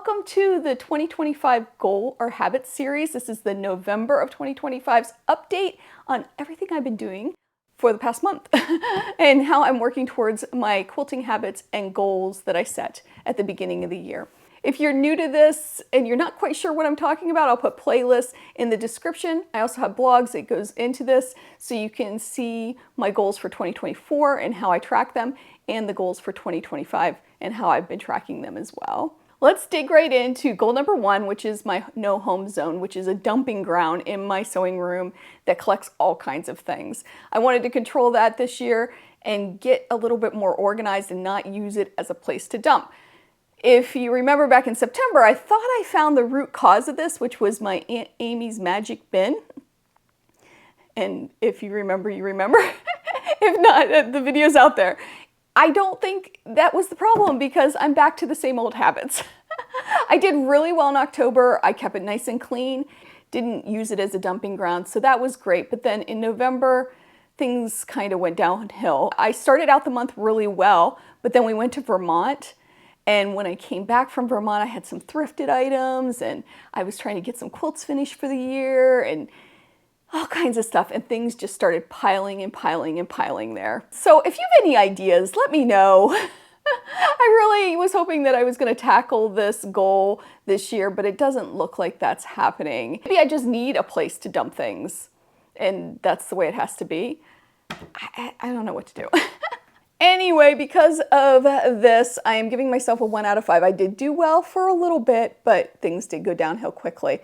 welcome to the 2025 Goal or Habit series. This is the November of 2025's update on everything I've been doing for the past month and how I'm working towards my quilting habits and goals that I set at the beginning of the year. If you're new to this and you're not quite sure what I'm talking about, I'll put playlists in the description. I also have blogs that goes into this so you can see my goals for 2024 and how I track them, and the goals for 2025 and how I've been tracking them as well. Let's dig right into goal number 1, which is my no home zone, which is a dumping ground in my sewing room that collects all kinds of things. I wanted to control that this year and get a little bit more organized and not use it as a place to dump. If you remember back in September, I thought I found the root cause of this, which was my Aunt Amy's magic bin. And if you remember, you remember. If not, the video's out there. I don't think that was the problem because I'm back to the same old habits. I did really well in October. I kept it nice and clean, didn't use it as a dumping ground, so that was great. But then in November, things kind of went downhill. I started out the month really well, but then we went to Vermont. And when I came back from Vermont, I had some thrifted items and I was trying to get some quilts finished for the year and all kinds of stuff, and things just started piling and piling and piling there. So if you have any ideas, let me know. I really was hoping that I was going to tackle this goal this year, but it doesn't look like that's happening. Maybe I just need a place to dump things, and that's the way it has to be. I don't know what to do. Anyway, because of this, I am giving myself a 1 out of 5. I did do well for a little bit, but things did go downhill quickly.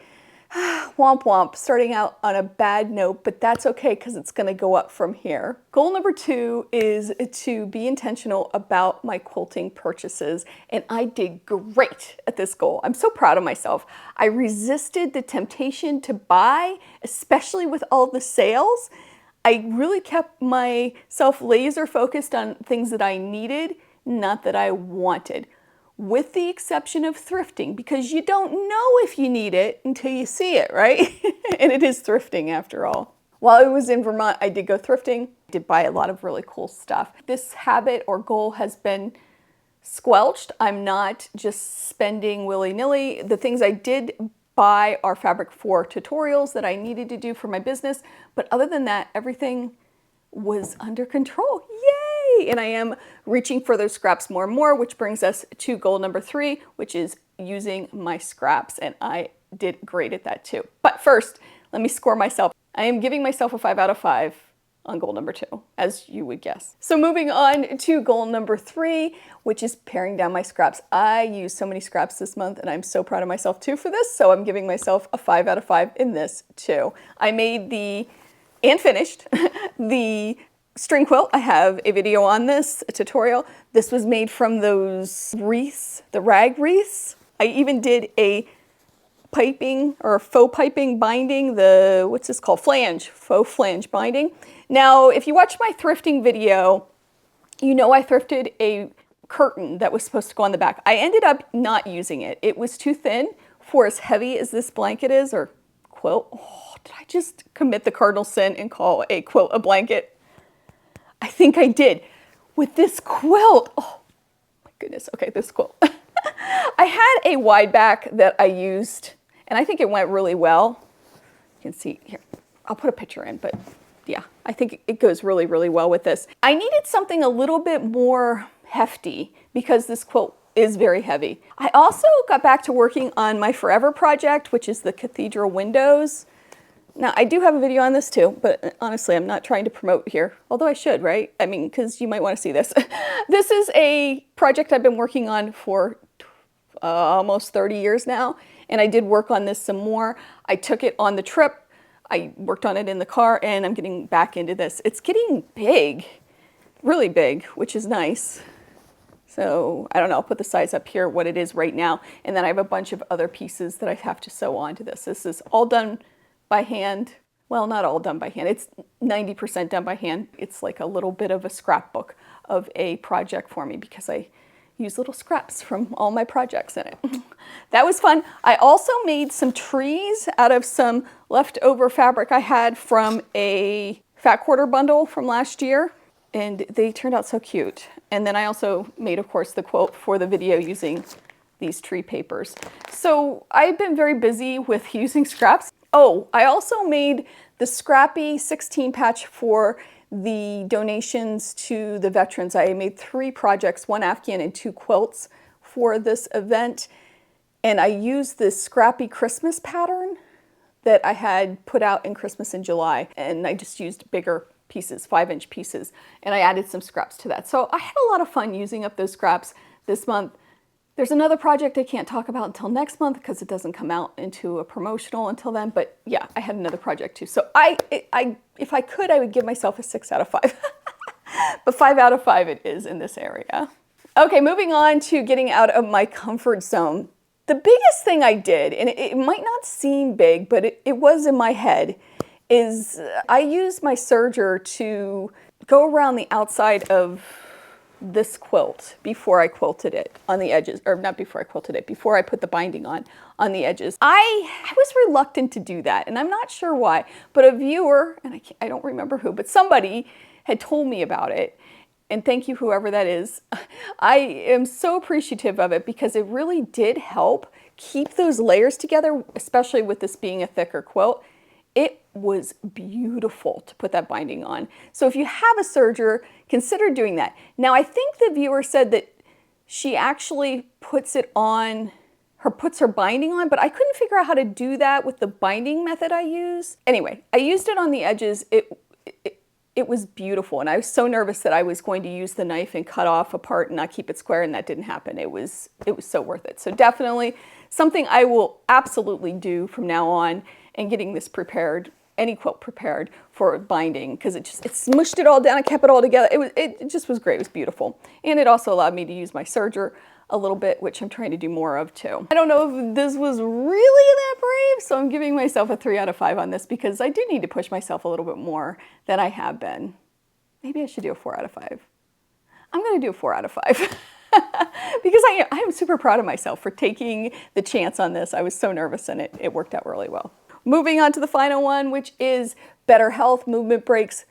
Womp womp, starting out on a bad note, but that's okay because it's going to go up from here. Goal number 2 is to be intentional about my quilting purchases, and I did great at this goal. I'm so proud of myself. I resisted the temptation to buy, especially with all the sales. I really kept myself laser focused on things that I needed, not that I wanted, with the exception of thrifting, because you don't know if you need it until you see it, right? And it is thrifting after all. While I was in Vermont, I did go thrifting. I did buy a lot of really cool stuff. This habit or goal has been squelched. I'm not just spending willy-nilly. The things I did buy are fabric for tutorials that I needed to do for my business. But other than that, everything was under control. Yay! And I am reaching for those scraps more and more, which brings us to goal number 3, which is using my scraps. And I did great at that too. But first, let me score myself. I am giving myself a 5 out of 5 on goal number 2, as you would guess. So moving on to goal number 3, which is paring down my scraps. I used so many scraps this month, and I'm so proud of myself too for this, so I'm giving myself a 5 out of 5 in this too. I made and finished the string quilt. I have a video on this, a tutorial. This was made from those wreaths, the rag wreaths. I even did a piping or faux piping binding, what's this called? Faux flange binding. Now, if you watch my thrifting video, you know I thrifted a curtain that was supposed to go on the back. I ended up not using it. It was too thin for as heavy as this blanket is, or quilt. Oh, did I just commit the cardinal sin and call a quilt a blanket? I think I did. With this quilt, oh my goodness, okay, this quilt. I had a wide back that I used, and I think it went really well. You can see here, I'll put a picture in, but yeah, I think it goes really, really well with this. I needed something a little bit more hefty because this quilt is very heavy. I also got back to working on my forever project, which is the Cathedral Windows. Now, I do have a video on this too, but honestly, I'm not trying to promote here, although I should, right? I mean, because you might want to see this. This is a project I've been working on for almost 30 years now, and I did work on this some more. I took it on the trip. I worked on it in the car, and I'm getting back into this. It's getting big, really big, which is nice. So I don't know, I'll put the size up here, what it is right now. And then I have a bunch of other pieces that I have to sew onto this. This is all done by hand. Well, not all done by hand. It's 90% done by hand. It's like a little bit of a scrapbook of a project for me because I use little scraps from all my projects in it. That was fun. I also made some trees out of some leftover fabric I had from a fat quarter bundle from last year, and they turned out so cute. And then I also made, of course, the quilt for the video using these tree papers. So I've been very busy with using scraps. Oh, I also made the Scrappy 16 patch for the donations to the veterans. I made 3 projects, 1 Afghan and 2 quilts for this event. And I used this Scrappy Christmas pattern that I had put out in Christmas in July. And I just used bigger pieces, 5-inch pieces, and I added some scraps to that. So I had a lot of fun using up those scraps this month. There's another project I can't talk about until next month because it doesn't come out into a promotional until then, but yeah, I had another project too. So if I could, I would give myself a 6 out of 5, but 5 out of 5 it is in this area. Okay, moving on to getting out of my comfort zone. The biggest thing I did, and it might not seem big, but it was in my head, is I used my serger to go around the outside of this quilt before I quilted it on the edges, or not before I quilted it, before I put the binding on the edges. I was reluctant to do that, and I'm not sure why, but a viewer, and I don't remember who, but somebody had told me about it, and thank you whoever that is. I am so appreciative of it because it really did help keep those layers together, especially with this being a thicker quilt. It was beautiful to put that binding on. So if you have a serger, consider doing that. Now I think the viewer said that she actually puts it on, puts her binding on, but I couldn't figure out how to do that with the binding method I use. Anyway, I used it on the edges. It was beautiful, and I was so nervous that I was going to use the knife and cut off a part and not keep it square, and that didn't happen. It was so worth it. So definitely something I will absolutely do from now on, and getting this prepared, any quilt prepared for binding, because it smushed it all down and kept it all together. It just was great. It was beautiful, and it also allowed me to use my serger a little bit, which I'm trying to do more of too. I don't know if this was really that brave, so I'm giving myself a 3 out of 5 on this because I do need to push myself a little bit more than I have been. Maybe I should do a 4 out of 5. I'm gonna do a 4 out of 5 because I am super proud of myself for taking the chance on this. I was so nervous and it worked out really well. Moving on to the final one, which is better health, movement breaks,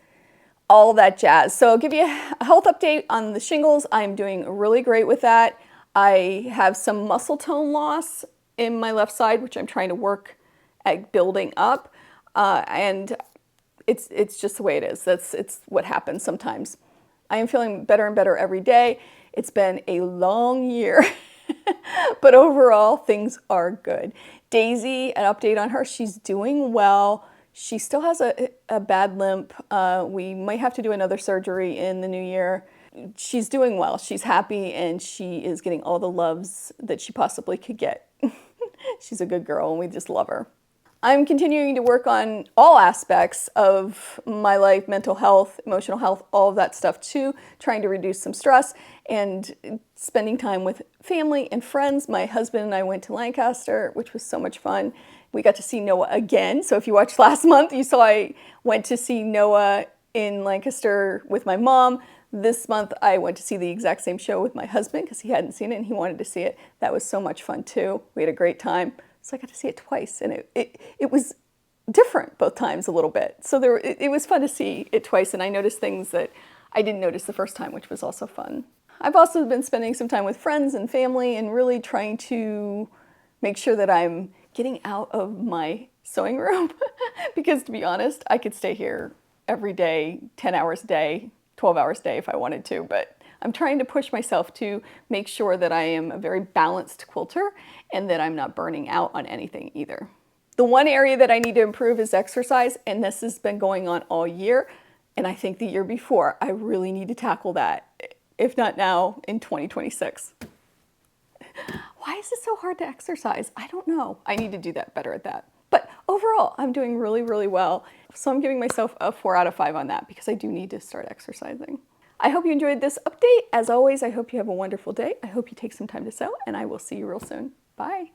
all that jazz. So I'll give you a health update on the shingles. I'm doing really great with that. I have some muscle tone loss in my left side, which I'm trying to work at building up. And it's just the way it is. It's what happens sometimes. I am feeling better and better every day. It's been a long year, but overall things are good. Daisy, an update on her, she's doing well. She still has a bad limp. We might have to do another surgery in the new year. She's doing well. She's happy and she is getting all the loves that she possibly could get. She's a good girl and we just love her. I'm continuing to work on all aspects of my life, mental health, emotional health, all of that stuff too, trying to reduce some stress and spending time with family and friends. My husband and I went to Lancaster, which was so much fun. We got to see Noah again. So if you watched last month, you saw I went to see Noah in Lancaster with my mom. This month I went to see the exact same show with my husband because he hadn't seen it and he wanted to see it. That was so much fun too. We had a great time. So I got to see it twice, and it was different both times a little bit. So it was fun to see it twice, and I noticed things that I didn't notice the first time, which was also fun. I've also been spending some time with friends and family and really trying to make sure that I'm getting out of my sewing room because to be honest, I could stay here every day, 10 hours a day, 12 hours a day if I wanted to, but I'm trying to push myself to make sure that I am a very balanced quilter and that I'm not burning out on anything either. The one area that I need to improve is exercise, and this has been going on all year, and I think the year before. I really need to tackle that, if not now, in 2026. Why is it so hard to exercise? I don't know. I need to do that better at that. But overall, I'm doing really, really well. So I'm giving myself a 4 out of 5 on that because I do need to start exercising. I hope you enjoyed this update. As always, I hope you have a wonderful day. I hope you take some time to sew, and I will see you real soon. Bye.